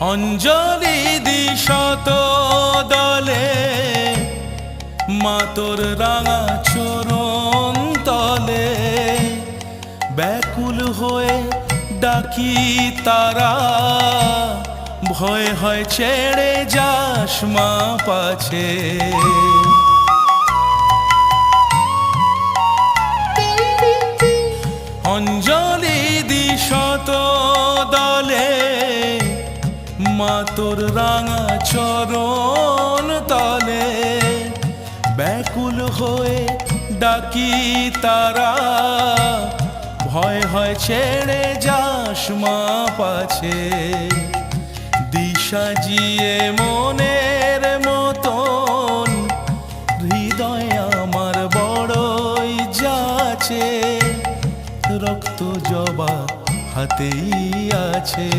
অঞ্জলি দিশত দলে মা তোর রাঙা চরণ তলে ব্যাকুল হয়ে ডাকি তারা ভয় হয় ছেড়ে যাস মা পাছে অঞ্জলি দিশত দলে মা তোর রাঙা চরণ তলে ব্যাকুল হয়ে ডাকি তারা ভয় হয় ছেড়ে যাস মা পাছে দিশা জিয়ে মনের মতন হৃদয় আমার বড়ই যাচ্ছে রক্ত জবা হাতেই আছে।